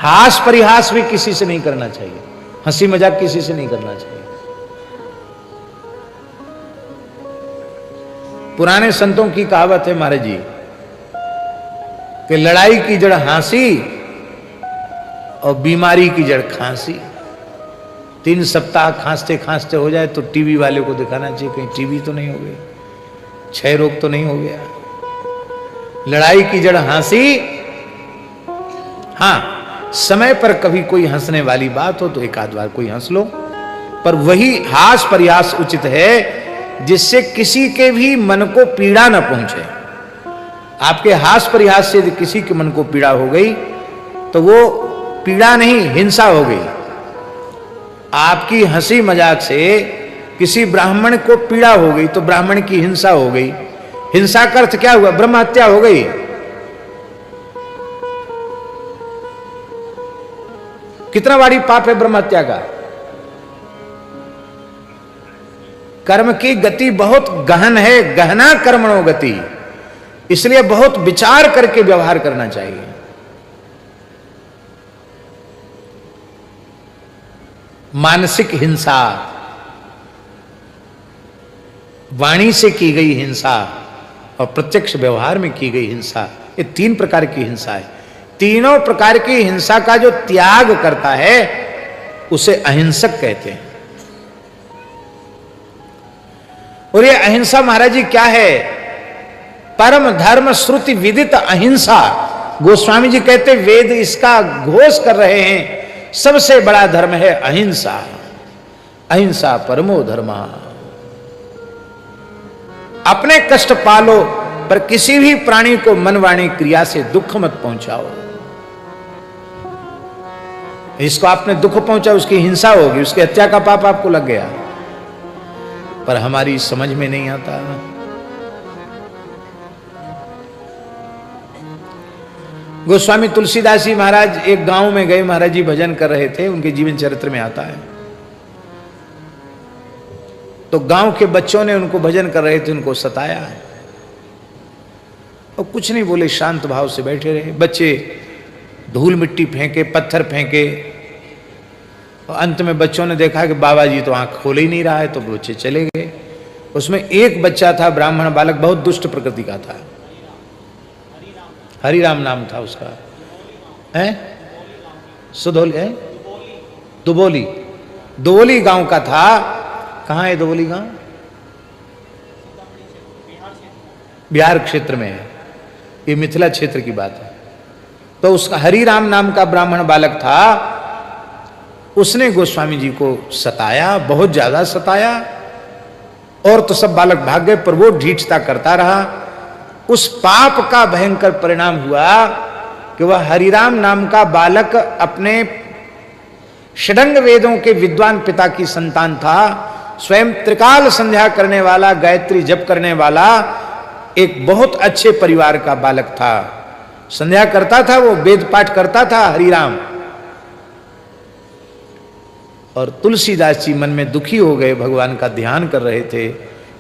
हास परिहास भी किसी से नहीं करना चाहिए, हंसी मजाक किसी से नहीं करना चाहिए। पुराने संतों की कहावत है महाराज जी कि लड़ाई की जड़ हंसी और बीमारी की जड़ खांसी। 3 सप्ताह खांसते खांसते हो जाए तो टीवी वाले को दिखाना चाहिए कहीं टीवी तो नहीं हो गई, क्षय रोग तो नहीं हो गया। लड़ाई की जड़ हंसी, हां समय पर कभी कोई हंसने वाली बात हो तो एक आध बार कोई हंस लो, पर वही हास परिहास उचित है जिससे किसी के भी मन को पीड़ा न पहुंचे। आपके हास परिहास से किसी के मन को पीड़ा हो गई तो वो पीड़ा नहीं, हिंसा हो गई। आपकी हंसी मजाक से किसी ब्राह्मण को पीड़ा हो गई तो ब्राह्मण की हिंसा हो गई। हिंसा का अर्थ क्या हुआ? ब्रह्म हत्या हो गई। कितना बड़ी पाप है ब्रह्म हत्या का। कर्म की गति बहुत गहन है, गहना कर्मणो गति, इसलिए बहुत विचार करके व्यवहार करना चाहिए। मानसिक हिंसा, वाणी से की गई हिंसा और प्रत्यक्ष व्यवहार में की गई हिंसा, ये 3 प्रकार की हिंसा है। तीनों प्रकार की हिंसा का जो त्याग करता है उसे अहिंसक कहते हैं। और ये अहिंसा महाराज जी क्या है? परम धर्म श्रुति विदित अहिंसा। गोस्वामी जी कहते वेद इसका घोष कर रहे हैं, सबसे बड़ा धर्म है अहिंसा। अहिंसा परमो धर्मा। अपने कष्ट पालो पर किसी भी प्राणी को मनवाणी क्रिया से दुख मत पहुंचाओ। इसको आपने दुख पहुंचा, उसकी हिंसा होगी, उसकी हत्या का पाप आपको लग गया। पर हमारी समझ में नहीं आता। गोस्वामी तुलसीदास जी महाराज एक गांव में गए, महाराज जी भजन कर रहे थे, उनके जीवन चरित्र में आता है। तो गांव के बच्चों ने उनको भजन कर रहे थे, उनको सताया है और कुछ नहीं बोले, शांत भाव से बैठे रहे। बच्चे धूल मिट्टी फेंके, पत्थर फेंके और अंत में बच्चों ने देखा कि बाबा जी तो आंख खोल ही नहीं रहा है, तो बच्चे चले गए। उसमें एक बच्चा था, ब्राह्मण बालक, बहुत दुष्ट प्रकृति का था। हरिराम नाम था उसका, है सुधोली है, दुबोली, दुबोली गांव का था। कहां है दुबोली गांव? बिहार क्षेत्र में है, ये मिथिला क्षेत्र की बात है। तो उसका हरिराम नाम का ब्राह्मण बालक था, उसने गोस्वामी जी को सताया, बहुत ज्यादा सताया। और तो सब बालक भाग गए, पर वो ढीठता करता रहा। उस पाप का भयंकर परिणाम हुआ कि वह हरिराम नाम का बालक अपने षडंग वेदों के विद्वान पिता की संतान था। स्वयं त्रिकाल संध्या करने वाला, गायत्री जप करने वाला एक बहुत अच्छे परिवार का बालक था। संध्या करता था, वो वेद पाठ करता था हरिराम। और तुलसीदास जी मन में दुखी हो गए, भगवान का ध्यान कर रहे थे,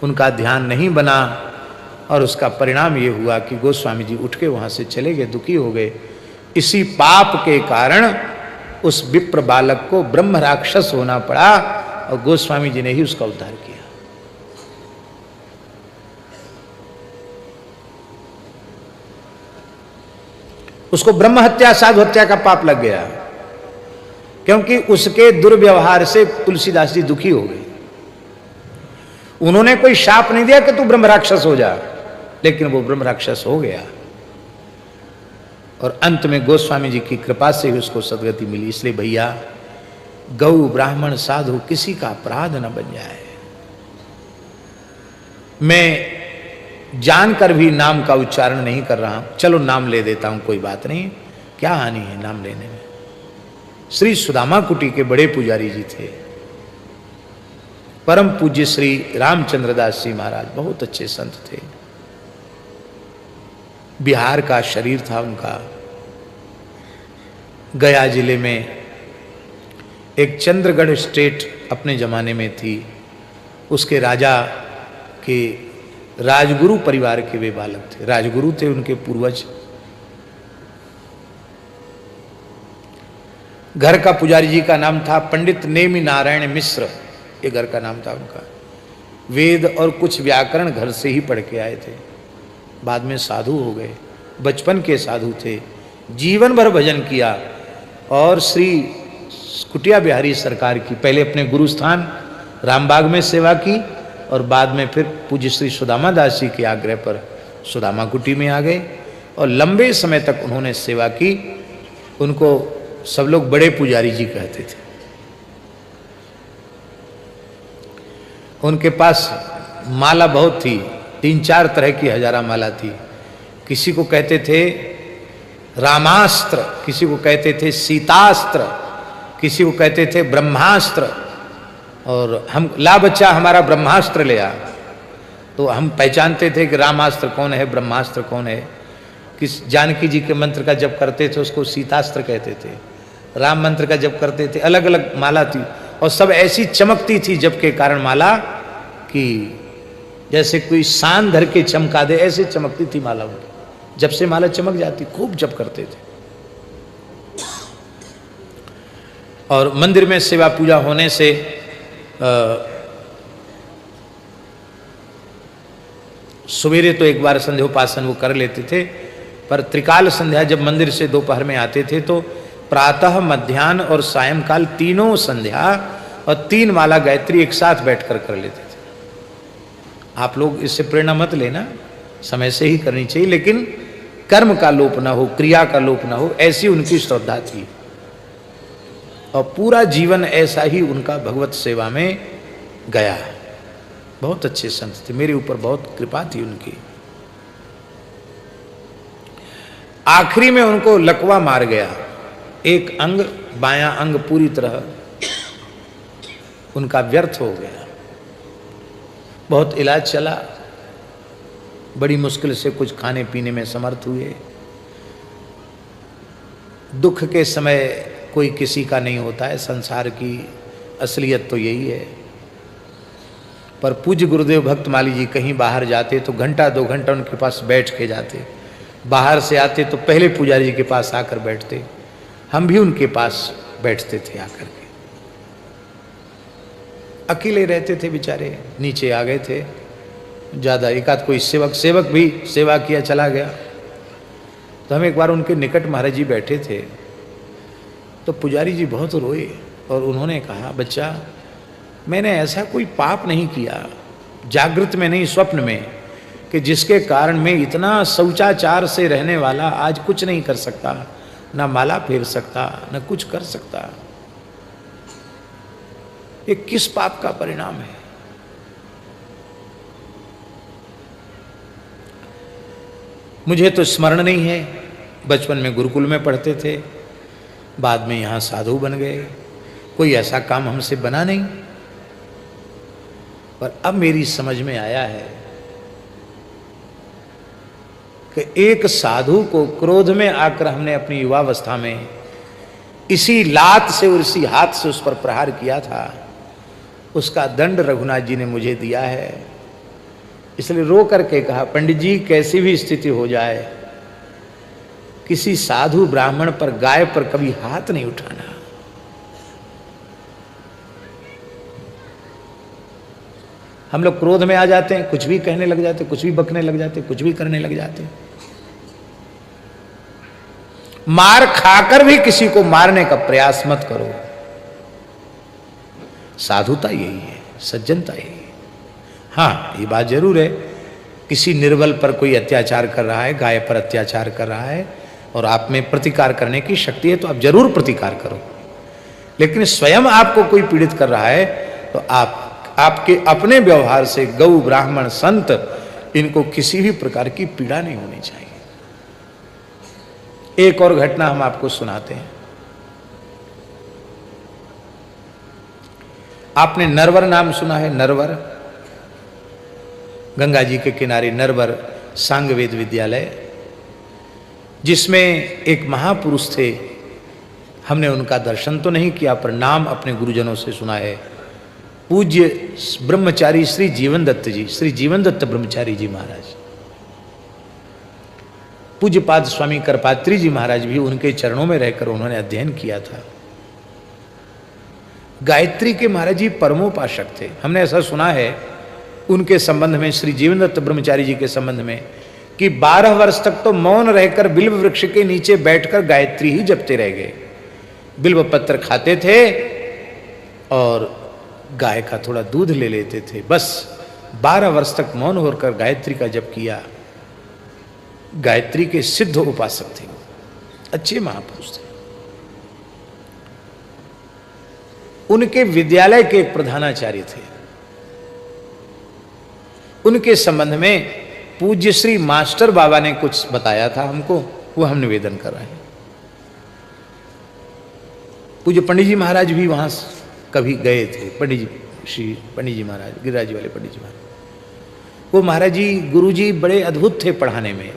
उनका ध्यान नहीं बना और उसका परिणाम ये हुआ कि गोस्वामी जी उठ के वहां से चले गए, दुखी हो गए। इसी पाप के कारण उस विप्र बालक को ब्रह्म राक्षस होना पड़ा और गोस्वामी जी ने ही उसका उद्धार किया। उसको ब्रह्म हत्या, साधु हत्या का पाप लग गया, क्योंकि उसके दुर्व्यवहार से तुलसीदास जी दुखी हो गए। उन्होंने कोई शाप नहीं दिया कि तू ब्रह्म राक्षस हो जा, लेकिन वो ब्रह्म राक्षस हो गया। और अंत में गोस्वामी जी की कृपा से ही उसको सदगति मिली। इसलिए भैया, गौ ब्राह्मण साधु किसी का अपराध न बन जाए। मैं जानकर भी नाम का उच्चारण नहीं कर रहा हूं, चलो नाम ले देता हूं, कोई बात नहीं, क्या हानि है नाम लेने में। श्री सुदामा कुटी के बड़े पुजारी जी थे, परम पूज्य श्री रामचंद्र दास जी महाराज, बहुत अच्छे संत थे। बिहार का शरीर था उनका। गया जिले में एक चंद्रगढ़ स्टेट अपने जमाने में थी, उसके राजा के राजगुरु परिवार के वे बालक थे, राजगुरु थे उनके पूर्वज। घर का पुजारी जी का नाम था पंडित नेमि नारायण मिश्र, ये घर का नाम था उनका। वेद और कुछ व्याकरण घर से ही पढ़ के आए थे, बाद में साधु हो गए, बचपन के साधु थे, जीवन भर भजन किया और श्री कुटिया बिहारी सरकार की पहले अपने गुरुस्थान रामबाग में सेवा की और बाद में फिर पूज्य श्री सुदामा दास जी के आग्रह पर सुदामा कुटी में आ गए और लंबे समय तक उन्होंने सेवा की। उनको सब लोग बड़े पुजारी जी कहते थे। उनके पास माला बहुत थी, 3-4 तरह की हजारा माला थी। किसी को कहते थे रामास्त्र, किसी को कहते थे सीतास्त्र, किसी को कहते थे ब्रह्मास्त्र। और हम ला बच्चा हमारा ब्रह्मास्त्र ले आ, तो हम पहचानते थे कि रामास्त्र कौन है, ब्रह्मास्त्र कौन है। किस जानकी जी के मंत्र का जप करते थे उसको सीतास्त्र कहते थे, राम मंत्र का जप करते थे, अलग अलग माला थी और सब ऐसी चमकती थी जप के कारण माला कि जैसे कोई सान धर के चमका दे, ऐसे चमकती थी माला उनकी। जब से माला चमक जाती, खूब जप करते थे। और मंदिर में सेवा पूजा होने से सवेरे तो एक बार संध्योपासन वो कर लेते थे, पर त्रिकाल संध्या जब मंदिर से दोपहर में आते थे तो प्रातः मध्याह्न और सायंकाल तीनों संध्या और 3 माला गायत्री एक साथ बैठकर कर लेते थे। आप लोग इससे प्रेरणा मत लेना, समय से ही करनी चाहिए, लेकिन कर्म का लोप ना हो, क्रिया का लोप ना हो, ऐसी उनकी श्रद्धा थी। और पूरा जीवन ऐसा ही उनका भगवत सेवा में गया। बहुत अच्छे संत थे, मेरे ऊपर बहुत कृपा थी उनकी। आखिरी में उनको लकवा मार गया, एक अंग, बायां अंग पूरी तरह उनका व्यर्थ हो गया। बहुत इलाज चला, बड़ी मुश्किल से कुछ खाने पीने में समर्थ हुए। दुख के समय कोई किसी का नहीं होता है, संसार की असलियत तो यही है। पर पूज्य गुरुदेव भक्तमाली जी कहीं बाहर जाते तो घंटा 2 घंटा उनके पास बैठ के जाते, बाहर से आते तो पहले पुजारी जी के पास आकर बैठते। हम भी उनके पास बैठते थे आकर के। अकेले रहते थे बेचारे, नीचे आ गए थे, ज़्यादा एकाध कोई सेवक भी सेवा किया चला गया। तो हम एक बार उनके निकट महाराज जी बैठे थे, तो पुजारी जी बहुत रोए और उन्होंने कहा, बच्चा मैंने ऐसा कोई पाप नहीं किया, जागृत में नहीं स्वप्न में, कि जिसके कारण मैं इतना शौचाचार से रहने वाला आज कुछ नहीं कर सकता, ना माला फेर सकता, न कुछ कर सकता। ये किस पाप का परिणाम है? मुझे तो स्मरण नहीं है, बचपन में गुरुकुल में पढ़ते थे, बाद में यहाँ साधु बन गए, कोई ऐसा काम हमसे बना नहीं। पर अब मेरी समझ में आया है कि एक साधु को क्रोध में आकर हमने अपनी युवावस्था में इसी लात से और इसी हाथ से उस पर प्रहार किया था, उसका दंड रघुनाथ जी ने मुझे दिया है। इसलिए रो करके कहा, पंडित जी कैसी भी स्थिति हो जाए, किसी साधु ब्राह्मण पर, गाय पर कभी हाथ नहीं उठाना। हम लोग क्रोध में आ जाते हैं, कुछ भी कहने लग जाते, कुछ भी बकने लग जाते, कुछ भी करने लग जाते। मार खाकर भी किसी को मारने का प्रयास मत करो। साधुता यही है, सज्जनता यही है। हाँ, ये बात जरूर है, किसी निर्बल पर कोई अत्याचार कर रहा है, गाय पर अत्याचार कर रहा है और आप में प्रतिकार करने की शक्ति है तो आप जरूर प्रतिकार करो। लेकिन स्वयं आपको कोई पीड़ित कर रहा है तो आपके अपने व्यवहार से गौ, ब्राह्मण, संत, इनको किसी भी प्रकार की पीड़ा नहीं होनी चाहिए। एक और घटना हम आपको सुनाते हैं। आपने नरवर नाम सुना है? नरवर, गंगा जी के किनारे नरवर सांग वेद विद्यालय, जिसमें एक महापुरुष थे। हमने उनका दर्शन तो नहीं किया पर नाम अपने गुरुजनों से सुना है। पूज्य ब्रह्मचारी श्री जीवन दत्त जी, श्री जीवन दत्त ब्रह्मचारी जी महाराज। पूज्यपाद स्वामी करपात्री जी महाराज भी उनके चरणों में रहकर उन्होंने अध्ययन किया था। गायत्री के महाराज जी परमोपासक थे। हमने ऐसा सुना है उनके संबंध में, श्री जीवनदत्त ब्रह्मचारी जी के संबंध में, कि 12 वर्ष तक तो मौन रहकर बिल्व वृक्ष के नीचे बैठकर गायत्री ही जपते रह गए। बिल्व पत्र खाते थे और गाय का थोड़ा दूध ले लेते थे, बस 12 वर्ष तक मौन होकर गायत्री का जप किया। गायत्री के सिद्ध उपासक थे, अच्छे महापुरुष थे। उनके विद्यालय के एक प्रधानाचार्य थे। उनके संबंध में पूज्य श्री मास्टर बाबा ने कुछ बताया था हमको, वो हम निवेदन कर रहे हैं। पूज्य पंडित जी महाराज भी वहां कभी गए थे। पंडित जी, श्री पंडित जी महाराज, गिरिराज वाले पंडित जी महाराज, वो महाराज जी गुरु जी बड़े अद्भुत थे पढ़ाने में।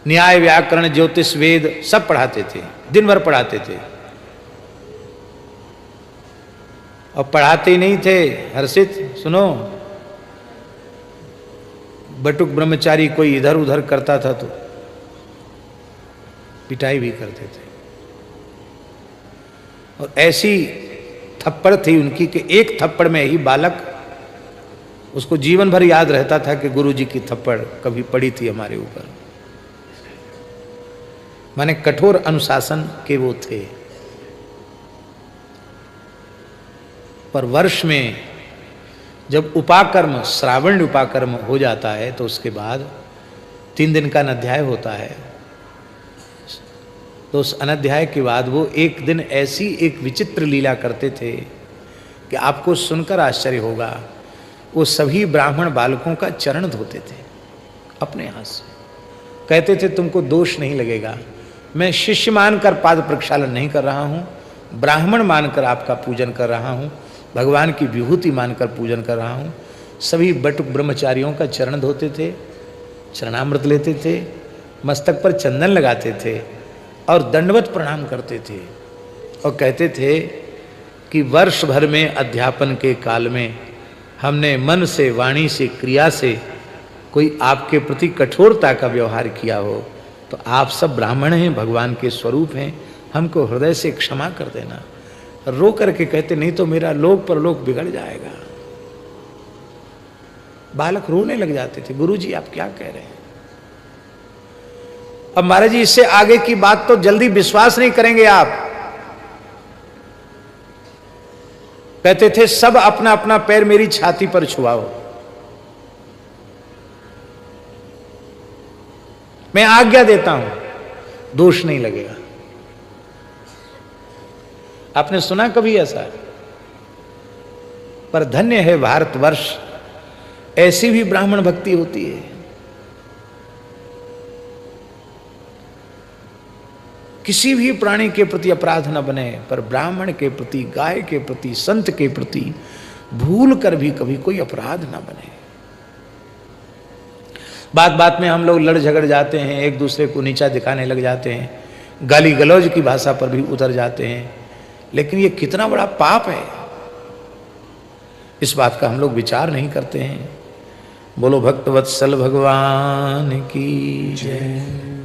न्याय, व्याकरण, ज्योतिष, वेद सब पढ़ाते थे, दिन भर पढ़ाते थे। और पढ़ाते ही नहीं थे, हर्षित सुनो, बटुक ब्रह्मचारी कोई इधर उधर करता था तो पिटाई भी करते थे। और ऐसी थप्पड़ थी उनकी कि एक थप्पड़ में ही बालक, उसको जीवन भर याद रहता था कि गुरु जी की थप्पड़ कभी पड़ी थी हमारे ऊपर। माने कठोर अनुशासन के वो थे। पर वर्ष में जब उपाकर्म, श्रावण उपाकर्म हो जाता है तो उसके बाद 3 दिन का अनध्याय होता है। तो उस अनध्याय के बाद वो एक दिन ऐसी एक विचित्र लीला करते थे कि आपको सुनकर आश्चर्य होगा। वो सभी ब्राह्मण बालकों का चरण धोते थे अपने हाथ से। कहते थे तुमको दोष नहीं लगेगा, मैं शिष्य मानकर पाद प्रक्षालन नहीं कर रहा हूँ, ब्राह्मण मानकर आपका पूजन कर रहा हूँ, भगवान की विभूति मानकर पूजन कर रहा हूँ। सभी बटुक ब्रह्मचारियों का चरण धोते थे, चरणामृत लेते थे, मस्तक पर चंदन लगाते थे और दंडवत प्रणाम करते थे। और कहते थे कि वर्ष भर में अध्यापन के काल में हमने मन से, वाणी से, क्रिया से कोई आपके प्रति कठोरता का व्यवहार किया हो तो आप सब ब्राह्मण हैं, भगवान के स्वरूप हैं, हमको हृदय से क्षमा कर देना। रो करके कहते नहीं तो मेरा लोक परलोक बिगड़ जाएगा। बालक रोने लग जाते थे, गुरुजी आप क्या कह रहे हैं। अब महाराज जी इससे आगे की बात तो जल्दी विश्वास नहीं करेंगे आप। कहते थे सब अपना अपना पैर मेरी छाती पर छुआओ, मैं आज्ञा देता हूं, दोष नहीं लगेगा। आपने सुना कभी ऐसा? पर धन्य है भारतवर्ष, ऐसी भी ब्राह्मण भक्ति होती है। किसी भी प्राणी के प्रति अपराध न बने, पर ब्राह्मण के प्रति, गाय के प्रति, संत के प्रति भूल कर भी कभी कोई अपराध न बने। बात बात में हम लोग लड़ झगड़ जाते हैं, एक दूसरे को नीचा दिखाने लग जाते हैं, गाली गलौज की भाषा पर भी उतर जाते हैं, लेकिन ये कितना बड़ा पाप है, इस बात का हम लोग विचार नहीं करते हैं। बोलो भक्तवत्सल भगवान की जय।